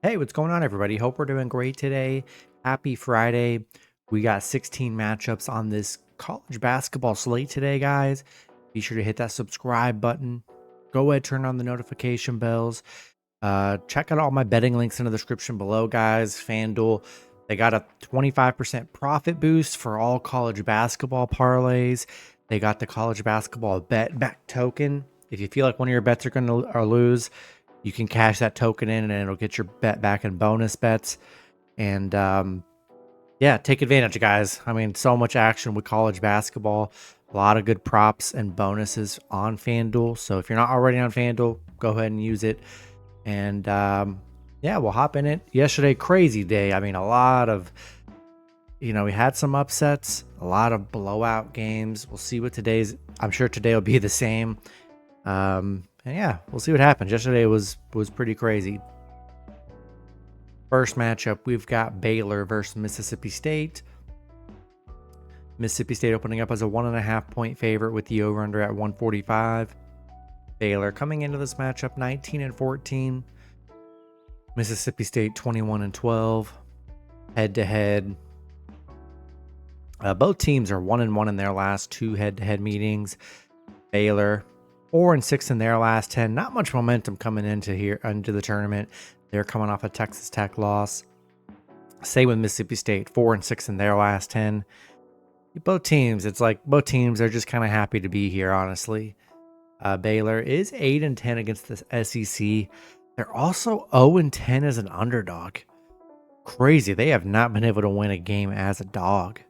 Hey, what's going on, everybody? Hope we're doing great today. Happy Friday. We got 16 matchups on this college basketball slate today, guys. Be sure to hit that subscribe button. Go ahead, turn on the notification bells. Check out all my betting links in the description below, guys. Fanduel, they got a 25% profit boost for all college basketball parlays. They got the college basketball bet back token. If you feel like one of your bets are going to lose, you can cash that token in and it'll get your bet back in bonus bets. And yeah, take advantage, guys. I mean, so much action with college basketball. A lot of good props and bonuses on FanDuel. So if you're not already on FanDuel, go ahead and use it. And yeah, we'll hop in it. Yesterday, crazy day. I mean, a lot of, we had some upsets, a lot of blowout games. We'll see what today's, I'm sure today will be the same. And yeah, we'll see what happens. Yesterday was pretty crazy. First matchup, we've got Baylor versus Mississippi State. Mississippi State opening up as a 1.5 point favorite with the over-under at 145. Baylor coming into this matchup 19-14. Mississippi State 21-12. Head-to-head. Both teams are 1-1 in their last two head-to-head meetings. Baylor 4-6 in their last 10. Not much momentum coming into the tournament. They're coming off a Texas Tech loss. Same with Mississippi State, 4-6 in their last 10. Both teams, it's like both teams are just kind of happy to be here, honestly. Baylor is 8-10 against the SEC. They're also 0-10 as an underdog. Crazy. They have not been able to win a game as a dog,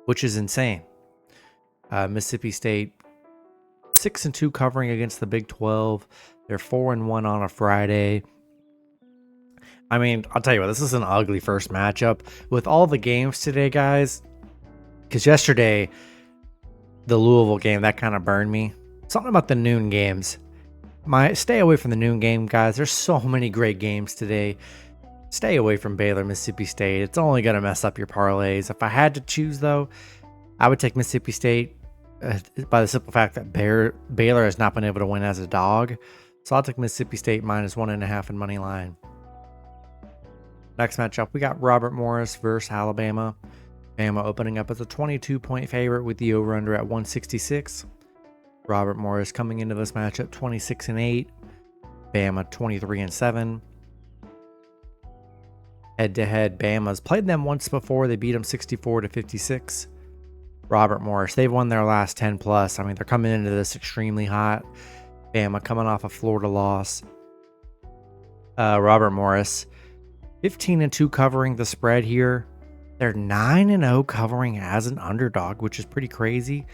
which is insane. Mississippi State 6-2 covering against the Big 12. They're 4-1 on a Friday. I mean, I'll tell you what, this is an ugly first matchup with all the games today, guys. Because yesterday, the Louisville game, that kind of burned me. Something about the noon games. Stay away from the noon game, guys. There's so many great games today. Stay away from Baylor, Mississippi State. It's only going to mess up your parlays. If I had to choose, though, I would take Mississippi State by the simple fact that Baylor has not been able to win as a dog. So I'll take Mississippi State minus 1.5 in money line. Next matchup, we got Robert Morris versus Alabama. Bama opening up as a 22-point favorite with the over-under at 166. Robert Morris coming into this matchup 26-8. Bama 23-7. Head-to-head, Bama's played them once before. They beat them 64-56. Robert Morris, they've won their last 10 plus. I mean, they're coming into this extremely hot. Bama coming off a Florida loss. Robert Morris 15-2 covering the spread here. They're 9-0 covering as an underdog, which is pretty crazy.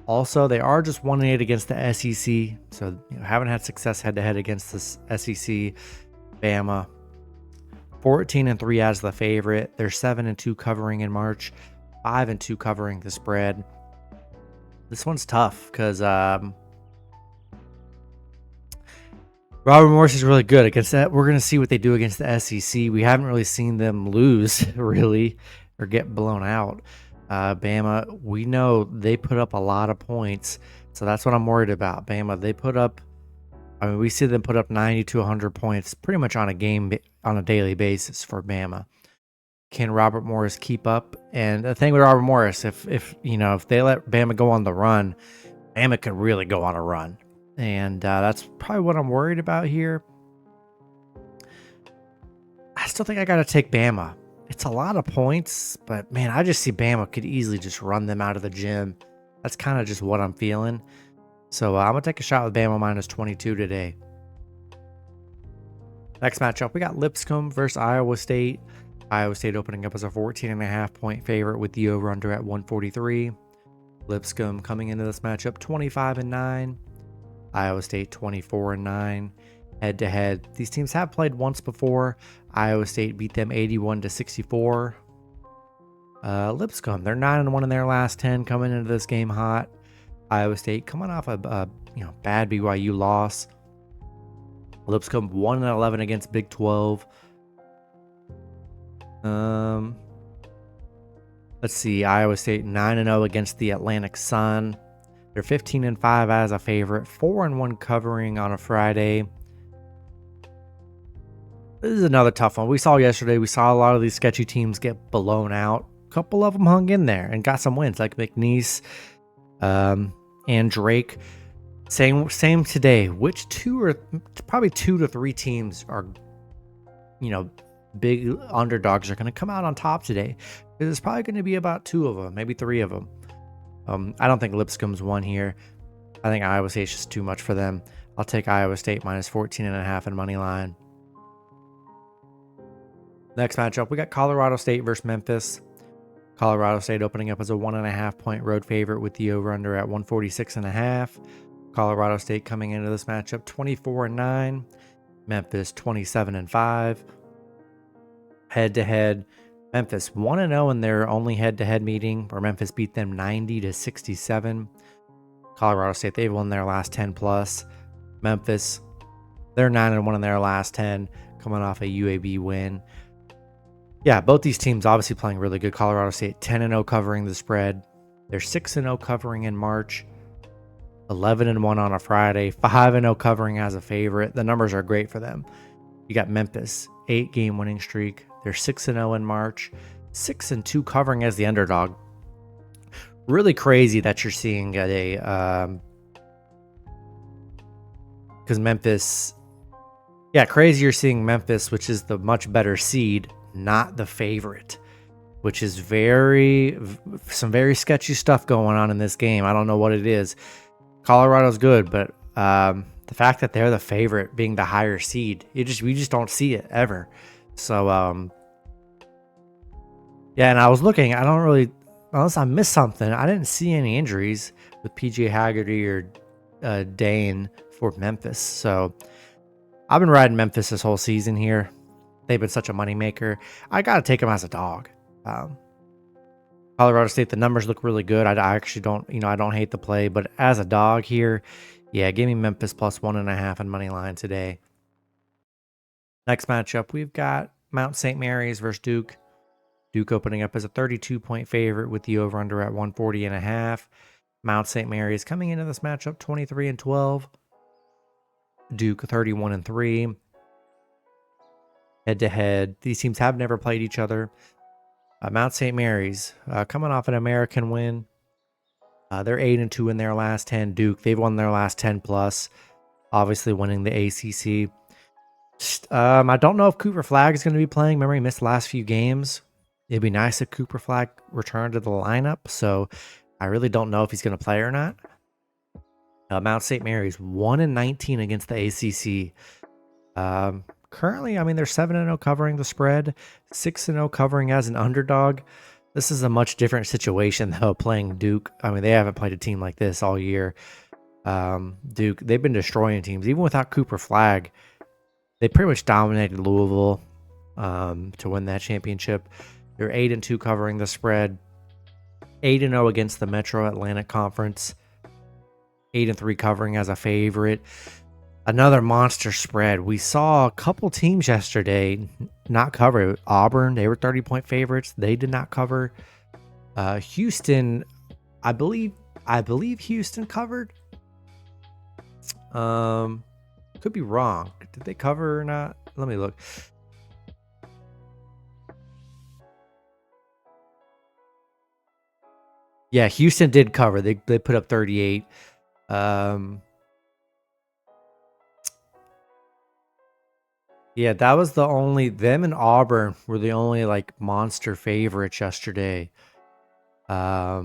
Also, they are just 1-8 against the SEC, so haven't had success head-to-head against this SEC. Bama 14-3 as the favorite. They're 7-2 covering in March, 5-2 covering the spread. This one's tough because Robert Morris is really good against that. We're going to see what they do against the SEC. We haven't really seen them lose, really, or get blown out. Bama, we know they put up a lot of points, so that's what I'm worried about. Bama, they put up, we see them put up 90 to 100 points pretty much on a daily basis for Bama. Can Robert Morris keep up? And the thing with Robert Morris, if they let Bama go on the run, Bama could really go on a run. And that's probably what I'm worried about here. I still think I got to take Bama. It's a lot of points, but man, I just see Bama could easily just run them out of the gym. That's kind of just what I'm feeling. So I'm going to take a shot with Bama minus 22 today. Next matchup, we got Lipscomb versus Iowa State. Iowa State opening up as a 14.5 point favorite with the over-under at 143. Lipscomb coming into this matchup 25-9. Iowa State 24-9. Head-to-head, these teams have played once before. Iowa State beat them 81-64. Lipscomb, they're 9-1 in their last 10, coming into this game hot. Iowa State coming off a bad BYU loss. Lipscomb 1-11 against Big 12. Let's see, Iowa State 9-0 against the Atlantic Sun. They're 15-5 as a favorite, 4-1 covering on a Friday. This is another tough one. We saw yesterday, we saw a lot of these sketchy teams get blown out. A couple of them hung in there and got some wins, like McNeese and Drake. Same today. Which probably 2 to 3 teams are, big underdogs are going to come out on top today? There's probably going to be about 2 of them, maybe 3 of them. I don't think Lipscomb's won here. I think Iowa State's just too much for them. I'll take Iowa State minus 14.5 in money line. Next matchup, we got Colorado State versus Memphis. Colorado State opening up as a 1.5 point road favorite with the over-under at 146.5. Colorado State coming into this matchup 24-9. Memphis 27-5. Head-to-head, Memphis 1-0 in their only head-to-head meeting, where Memphis beat them 90-67. Colorado State, they've won their last 10 plus. Memphis, they're 9-1 in their last 10, coming off a UAB win. Yeah, both these teams obviously playing really good. Colorado State 10-0 covering the spread. They're 6-0 covering in March. 11-1 on a Friday. 5-0 covering as a favorite. The numbers are great for them. You got Memphis, 8-game winning streak. They're 6-0 in March. 6-2 covering as the underdog. Really crazy that you're seeing at a because Memphis, crazy you're seeing Memphis, which is the much better seed, not the favorite, which is some very sketchy stuff going on in this game. I don't know what it is. Colorado's good, but the fact that they're the favorite being the higher seed, we just don't see it ever. So and I was looking, I don't really, unless I missed something, I didn't see any injuries with PJ Haggerty or Dane for Memphis. So I've been riding Memphis this whole season here. They've been such a moneymaker. I got to take them as a dog. Colorado State, the numbers look really good. I actually don't, I don't hate the play, but as a dog here, give me Memphis plus 1.5 in money line today. Next matchup, we've got Mount St. Mary's versus Duke. Duke opening up as a 32-point favorite with the over-under at 140.5. Mount St. Mary's coming into this matchup 23-12. Duke 31-3. Head-to-head, these teams have never played each other. Mount St. Mary's coming off an American win. They're 8-2 in their last 10. Duke, they've won their last 10 plus, obviously winning the ACC. I don't know if Cooper Flagg is going to be playing. Remember, he missed the last few games. It'd be nice if Cooper Flagg returned to the lineup. So I really don't know if he's going to play or not. Mount St. Mary's 1-19 against the ACC. Currently, they're 7-0 covering the spread, 6-0 covering as an underdog. This is a much different situation, though, playing Duke. They haven't played a team like this all year. Duke, they've been destroying teams. Even without Cooper Flagg, they pretty much dominated Louisville to win that championship. They're 8-2 covering the spread, 8-0 against the Metro Atlantic Conference, 8-3 covering as a favorite. Another monster spread. We saw a couple teams yesterday not cover. Auburn, they were 30-point favorites. They did not cover. Houston, I believe Houston covered. Could be wrong. Did they cover or not? Let me look. Yeah, Houston did cover. They put up 38. Yeah, that was them and Auburn were the only monster favorites yesterday. Yeah,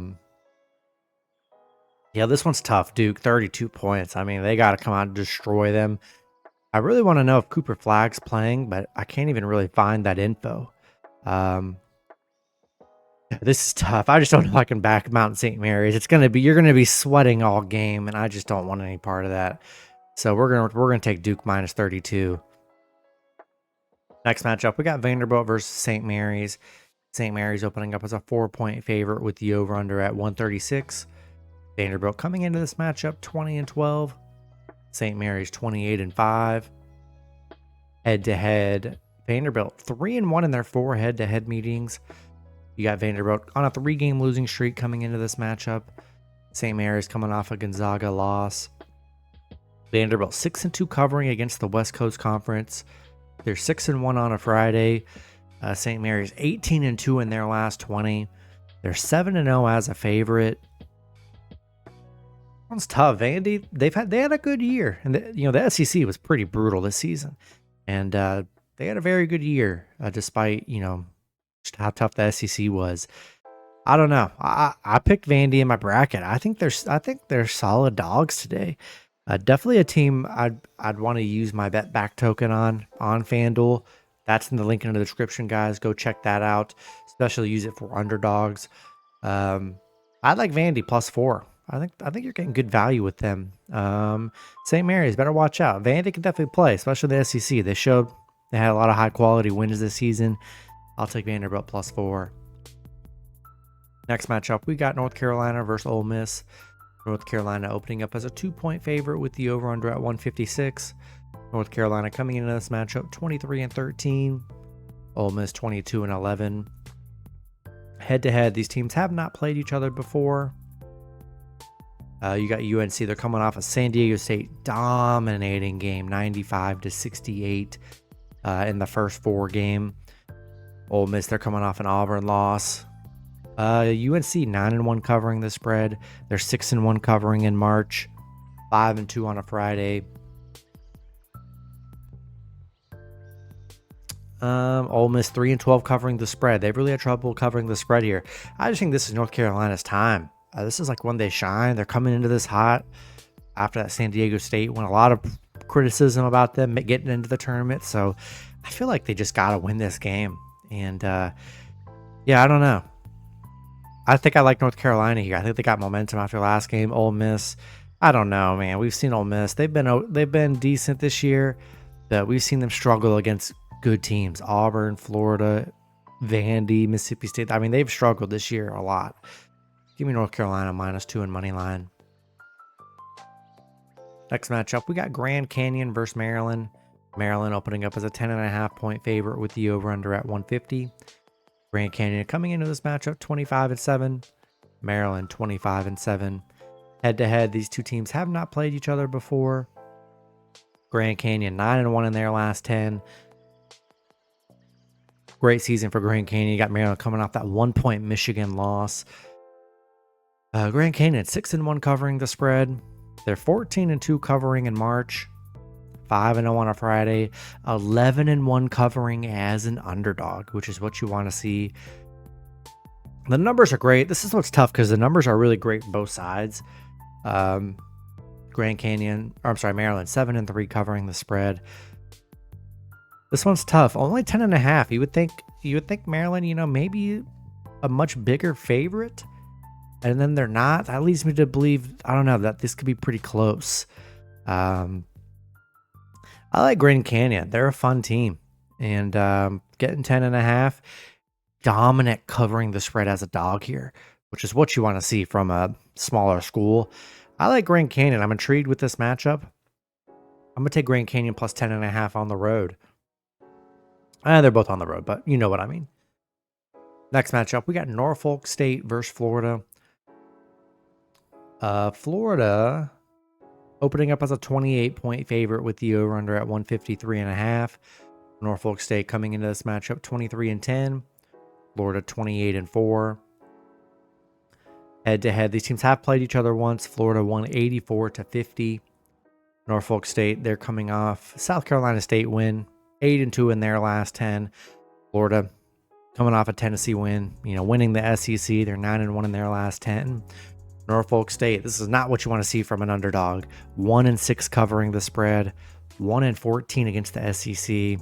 this one's tough. Duke, 32 points. They got to come out and destroy them. I really want to know if Cooper Flagg's playing, but I can't even really find that info. This is tough. I just don't know if I can back Mount St. Mary's. You're gonna be sweating all game, and I just don't want any part of that. So we're gonna take Duke minus 32. Next matchup, we got Vanderbilt versus St. Mary's. St. Mary's opening up as a 4-point favorite with the over-under at 136. Vanderbilt coming into this matchup 20-12. St. Mary's 28-5. Head-to-head, Vanderbilt 3-1 in their 4 head-to-head meetings. You got Vanderbilt on a 3-game losing streak coming into this matchup. St. Mary's coming off a Gonzaga loss. Vanderbilt 6-2 covering against the West Coast Conference. They're 6-1 on a Friday. St. Mary's 18-2 in their last 20. They're 7-0 as a favorite. One's tough. Vandy, they had a good year, and the SEC was pretty brutal this season, and they had a very good year despite just how tough the SEC was. I don't know. I picked Vandy in my bracket. I think they're solid dogs today. Definitely a team I'd want to use my bet back token on Fanduel. That's in the link in the description, guys. Go check that out. Especially use it for underdogs. I like Vandy +4. I think you're getting good value with them. St. Mary's, better watch out. Vandy can definitely play, especially the SEC. They showed they had a lot of high quality wins this season. I'll take Vanderbilt +4. Next matchup, we got North Carolina versus Ole Miss. North Carolina opening up as a 2-point favorite with the over-under at 156. North Carolina coming into this matchup 23-13. Ole Miss 22-11. Head-to-head, these teams have not played each other before. You got UNC. They're coming off a San Diego State dominating game, 95-68 in the first 4 game. Ole Miss, they're coming off an Auburn loss. UNC 9-1 covering the spread. They're 6-1 covering in March. 5-2 on a Friday. Ole Miss 3-12 covering the spread. They've really had trouble covering the spread here. I just think this is North Carolina's time. This is like when they shine. They're coming into this hot after that San Diego State won. A lot of criticism about them getting into the tournament. So I feel like they just got to win this game. And yeah, I don't know. I think I like North Carolina here. I think they got momentum after last game. Ole Miss, I don't know, man. We've seen Ole Miss. They've been decent this year, but we've seen them struggle against good teams. Auburn, Florida, Vandy, Mississippi State. I mean, they've struggled this year a lot. Give me North Carolina -2 in Moneyline. Next matchup, we got Grand Canyon versus Maryland. Maryland opening up as a 10.5-point favorite with the over-under at 150. Grand Canyon coming into this matchup 25-7. Maryland 25-7. Head-to-head, these two teams have not played each other before. Grand Canyon 9-1 in their last 10. Great season for Grand Canyon. You got Maryland coming off that 1-point Michigan loss. Grand Canyon 6-1 covering the spread. They're 14-2 covering in March. 5-0 on a Friday. 11-1 covering as an underdog, which is what you want to see. The numbers are great. This is what's tough because the numbers are really great both sides. Maryland 7-3 covering the spread. This one's tough. Only 10.5. You would think Maryland, maybe a much bigger favorite. And then they're not. That leads me to believe, I don't know, that this could be pretty close. I like Grand Canyon. They're a fun team. And getting 10.5. Dominant covering the spread as a dog here, which is what you want to see from a smaller school. I like Grand Canyon. I'm intrigued with this matchup. I'm going to take Grand Canyon plus 10.5 on the road. They're both on the road, but you know what I mean. Next matchup, we got Norfolk State versus Florida. Florida opening up as a 28-point favorite with the over-under at 153.5. Norfolk State coming into this matchup 23-10. Florida 28-4. Head-to-head, these teams have played each other once. Florida won 84-50. Norfolk State, they're coming off South Carolina State win, 8-2 in their last 10. Florida coming off a Tennessee win, winning the SEC. They're 9-1 in their last 10. Norfolk State, this is not what you want to see from an underdog. 1-6 covering the spread, 1-14 against the SEC,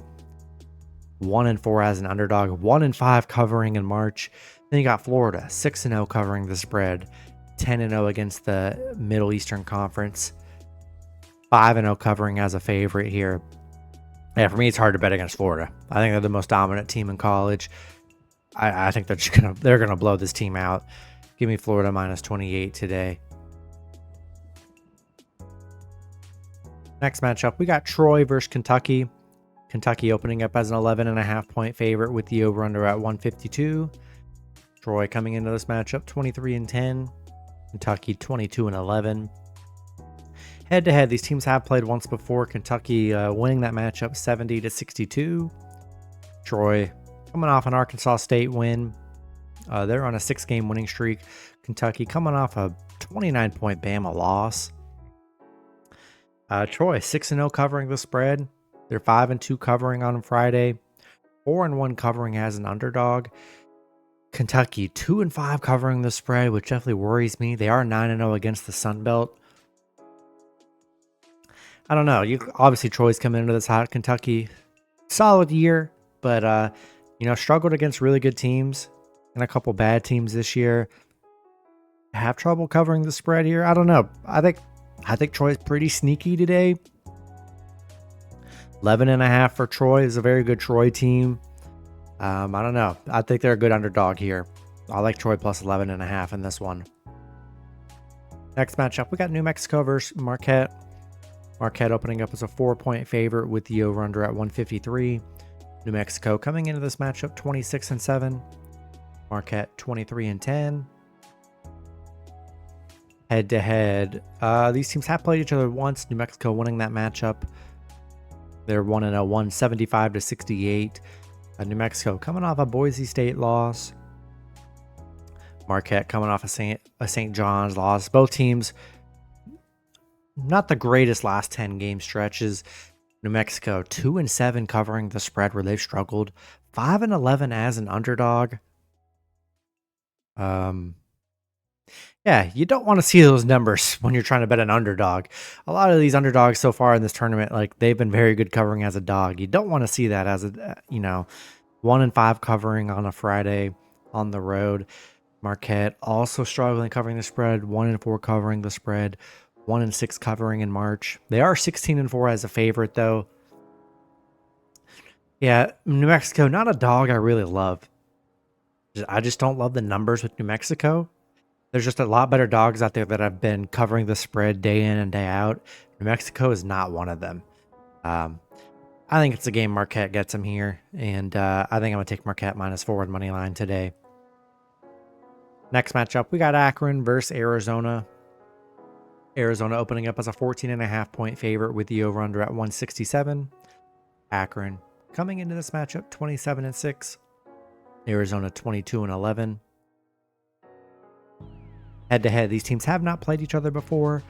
1-4 as an underdog, 1-5 covering in March. Then you got Florida, 6-0 covering the spread, 10-0 against the Middle Eastern Conference, 5-0 covering as a favorite here. Yeah, for me, it's hard to bet against Florida. I think they're the most dominant team in college. I think they're gonna blow this team out. Give me Florida -28 today. Next matchup, we got Troy versus Kentucky. Kentucky opening up as an 11.5-point favorite with the over-under at 152. Troy coming into this matchup 23-10. Kentucky 22-11. Head to head, these teams have played once before. Kentucky winning that matchup 70-62. Troy coming off an Arkansas State win. They're on a 6-game winning streak. Kentucky coming off a 29-point Bama loss. Troy 6-0 covering the spread. They're 5-2 covering on Friday. 4-1 covering as an underdog. Kentucky 2-5 covering the spread, which definitely worries me. They are 9-0 against the Sun Belt. I don't know. Obviously Troy's coming into this hot. Kentucky, solid year, but struggled against really good teams and a couple bad teams this year. Have trouble covering the spread here. I don't know. I think Troy's pretty sneaky today. 11.5 for Troy is a very good Troy team. I don't know. I think they're a good underdog here. I like Troy plus 11.5 in this one. Next matchup, we got New Mexico versus Marquette. Marquette opening up as a 4-point favorite with the over-under at 153. New Mexico coming into this matchup 26-7. Marquette 23-10. Head-to-head, these teams have played each other once. New Mexico winning that matchup. They're 1-0, 175-68. New Mexico coming off a Boise State loss. Marquette coming off a St. John's loss. Both teams not the greatest last 10 game stretches. New Mexico 2-7 covering the spread where they've struggled. 5-11 as an underdog. Yeah, you don't want to see those numbers when you're trying to bet an underdog. A lot of these underdogs so far in this tournament, like they've been very good covering as a dog. You don't want to see that as a 1-5 covering on a Friday on the road. Marquette also struggling covering the spread. 1-4 covering the spread. 1-6 covering in March. They are 16-4 as a favorite though. Yeah, New Mexico, not a dog I really love. I just don't love the numbers with New Mexico. There's just a lot better dogs out there that have been covering the spread day in and day out. New Mexico is not one of them. I think it's a game Marquette gets them here, and I think I'm going to take Marquette -4 on Moneyline today. Next matchup, we got Akron versus Arizona. Arizona opening up as a 14.5-point favorite with the over-under at 167. Akron coming into this matchup 27-6. Arizona 22-11. Head-to-head, these teams have not played each other before.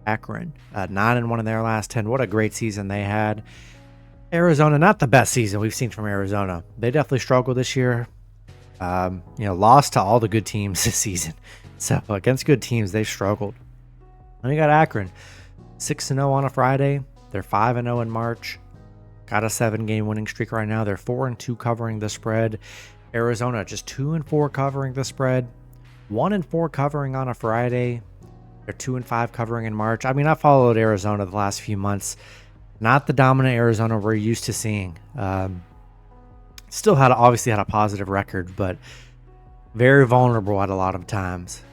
Akron 9-1 in their last 10. What a great season they had. Arizona, not the best season we've seen from Arizona. They definitely struggled this year. Lost to all the good teams this season. So against good teams, they struggled. Then you got Akron, 6-0 on a Friday. They're 5-0 in March. Got a 7-game winning streak right now. They're 4-2 covering the spread. Arizona just 2-4 covering the spread. 1-4 covering on a Friday. They're 2-5 covering in March. I mean, I followed Arizona the last few months. Not the dominant Arizona we're used to seeing. Still obviously had a positive record, but very vulnerable at a lot of times.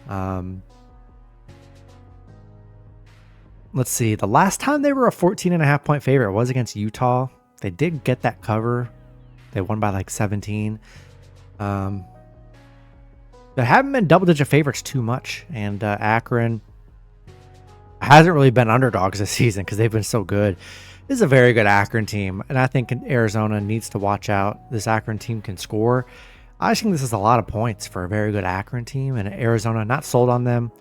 Let's see. The last time they were a 14.5-point favorite was against Utah. They did get that cover. They won by like 17. They haven't been double-digit favorites too much, and Akron hasn't really been underdogs this season because they've been so good. This is a very good Akron team, and I think Arizona needs to watch out. This Akron team can score. I just think this is a lot of points for a very good Akron team, and Arizona, not sold on them.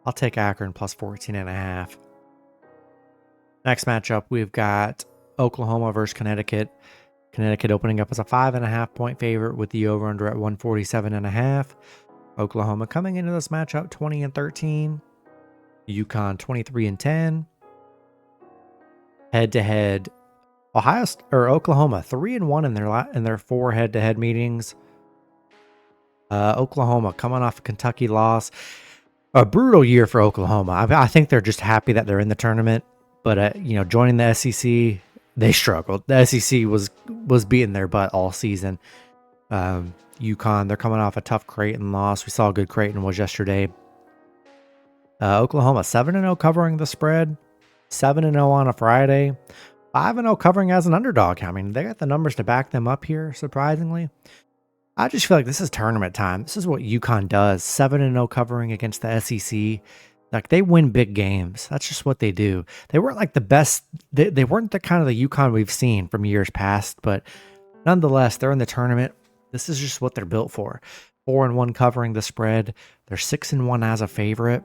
I'll take Akron plus 14.5. Next matchup, we've got Oklahoma versus Connecticut. Connecticut opening up as a 5.5-point favorite with the over-under at 147.5. Oklahoma coming into this matchup 20-13. UConn 23-10. Head-to-head, Oklahoma 3-1 in their 4 head-to-head meetings. Oklahoma coming off a Kentucky loss. A brutal year for Oklahoma. I think they're just happy that they're in the tournament. But joining the SEC, they struggled. The SEC was beating their butt all season. UConn, they're coming off a tough Creighton loss. We saw how good Creighton was yesterday. Oklahoma 7-0 covering the spread. 7-0 on a Friday. 5-0 covering as an underdog. I mean, they got the numbers to back them up here, surprisingly. I just feel like this is tournament time. This is what UConn does. 7-0 covering against the SEC. Like, they win big games. That's just what they do. They weren't like the best. They weren't the kind of the UConn we've seen from years past, but nonetheless, they're in the tournament. This is just what they're built for. 4-1 covering the spread. They're 6-1 as a favorite.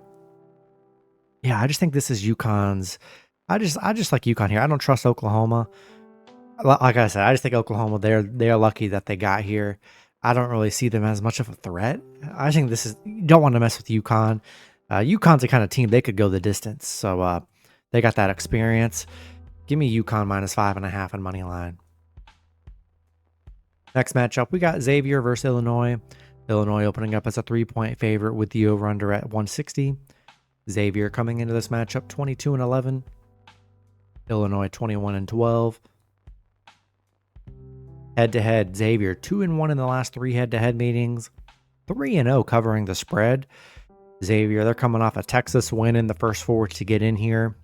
Yeah, I just think this is UConn's. I just like UConn here. I don't trust Oklahoma. Like I said, I just think Oklahoma, they're lucky that they got here. I don't really see them as much of a threat. I think this is, you don't want to mess with UConn. UConn's the kind of team they could go the distance. So they got that experience. Give me UConn -5.5 on money line. Next matchup, we got Xavier versus Illinois. Illinois opening up as a 3-point favorite with the over-under at 160. Xavier coming into this matchup 22-11. Illinois 21-12. Head-to-head, Xavier 2-1 in the last 3 head-to-head meetings. 3-0 covering the spread. Xavier, they're coming off a Texas win in the first 4 to get in here.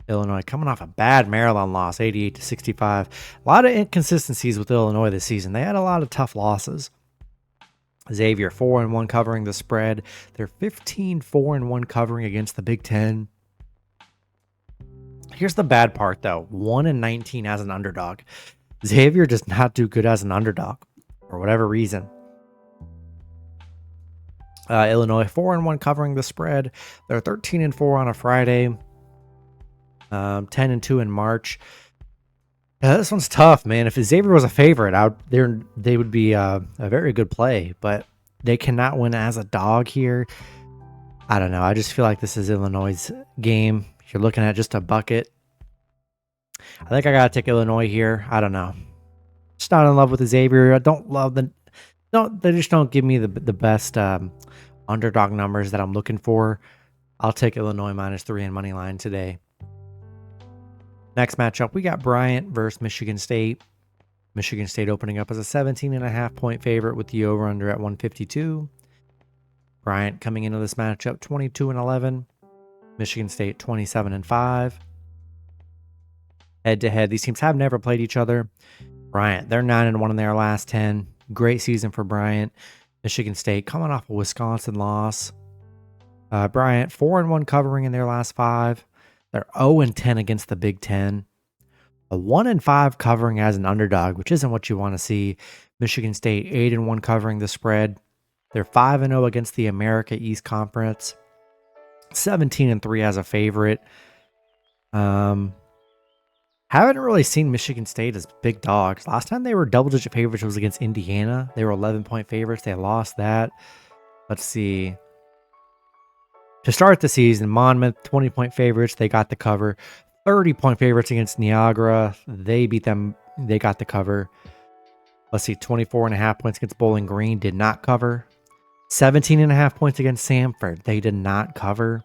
Illinois coming off a bad Maryland loss, 88-65. A lot of inconsistencies with Illinois this season. They had a lot of tough losses. Xavier 4-1 covering the spread. They're 15-4-1 covering against the Big Ten. Here's the bad part, though. 1-19 as an underdog. Xavier does not do good as an underdog for whatever reason. Illinois 4-1 covering the spread. They're 13-4 on a Friday. 10-2 in March. This one's tough, man. If Xavier was a favorite, they would be a very good play, but they cannot win as a dog here. I don't know. I just feel like this is Illinois' game. You're looking at just a bucket. I think I gotta take Illinois here. I don't know. Just not in love with Xavier. I don't love the. They just don't give me the best underdog numbers that I'm looking for. I'll take Illinois -3 in money line today. Next matchup, we got Bryant versus Michigan State. Michigan State opening up as a 17.5-point favorite with the over-under at 152. Bryant coming into this matchup 22-11. Michigan State 27-5. Head-to-head, these teams have never played each other. Bryant, they're 9-1 in their last 10. Great season for Bryant. Michigan State coming off a Wisconsin loss. Bryant 4-1 covering in their last 5. They're 0-10 against the Big Ten. A 1-5 covering as an underdog, which isn't what you want to see. Michigan State 8-1 covering the spread. They're 5-0 against the America East Conference. 17-3 as a favorite. Haven't really seen Michigan State as big dogs. Last time they were double-digit favorites was against Indiana. They were 11-point favorites. They lost that. Let's see. To start the season, Monmouth, 20-point favorites. They got the cover. 30-point favorites against Niagara. They beat them. They got the cover. Let's see. 24.5 points against Bowling Green. Did not cover. 17.5 points against Samford. They did not cover.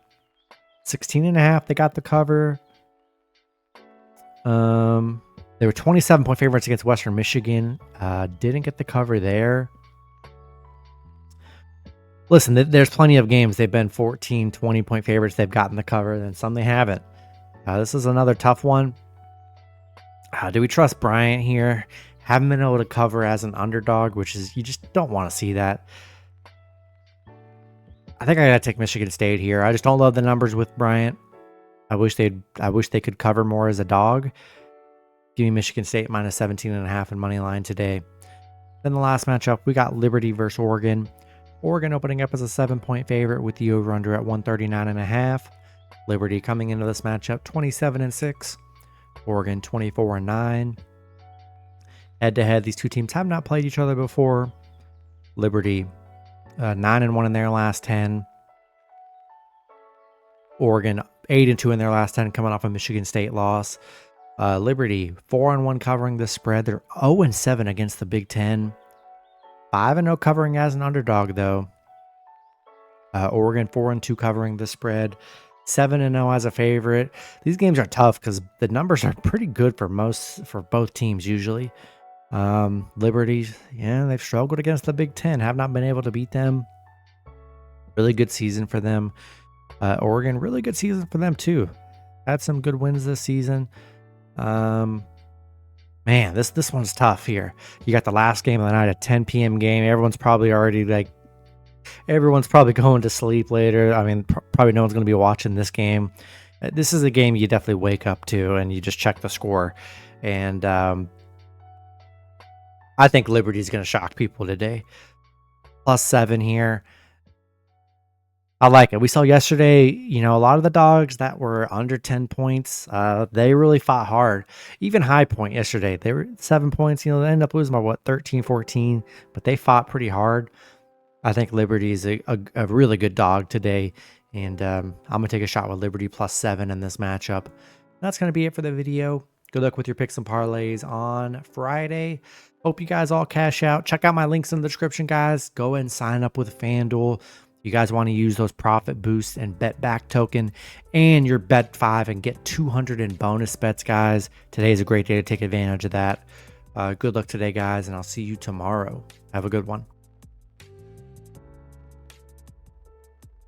16.5. They got the cover. They were 27-point favorites against Western Michigan. Didn't get the cover there. Listen, there's plenty of games they've been 14, 20-point favorites. They've gotten the cover, and some they haven't. This is another tough one. Do we trust Bryant here? Haven't been able to cover as an underdog, which is, you just don't want to see that. I think I gotta take Michigan State here. I just don't love the numbers with Bryant. I wish they could cover more as a dog. Give me Michigan State -17.5 in money line today. Then the last matchup, we got Liberty versus Oregon. Oregon opening up as a 7-point favorite with the over-under at 139.5. Liberty coming into this matchup 27-6. Oregon 24-9. Head-to-head, these two teams have not played each other before. Liberty 9-1 in their last 10. Oregon 8-2 in their last 10, coming off a Michigan State loss. Liberty 4-1 covering the spread. They're 0-7 against the Big Ten. 5-0 covering as an underdog, though. Oregon 4-2 covering the spread. 7-0 as a favorite. These games are tough because the numbers are pretty good for both teams usually. Liberty, yeah, they've struggled against the Big Ten. Have not been able to beat them. Really good season for them. Oregon, really good season for them too. Had some good wins this season. Man, this one's tough here. You got the last game of the night, a 10 p.m. game. Everyone's probably already like Everyone's probably going to sleep later. I mean, probably no one's going to be watching this game. This is a game you definitely wake up to and you just check the score. And I think Liberty's going to shock people today. +7 here. I like it. We saw yesterday, you know, a lot of the dogs that were under 10 points, they really fought hard. Even High Point yesterday, they were 7 points. You know, they ended up losing by, what, 13, 14, but they fought pretty hard. I think Liberty is a really good dog today, and I'm going to take a shot with Liberty +7 in this matchup. That's going to be it for the video. Good luck with your picks and parlays on Friday. Hope you guys all cash out. Check out my links in the description, guys. Go ahead and sign up with Fanduel. You guys want to use those profit boosts and bet back token and your bet 5 and get 200 in bonus bets, guys. Today is a great day to take advantage of that. Good luck today, guys, and I'll see you tomorrow. Have a good one.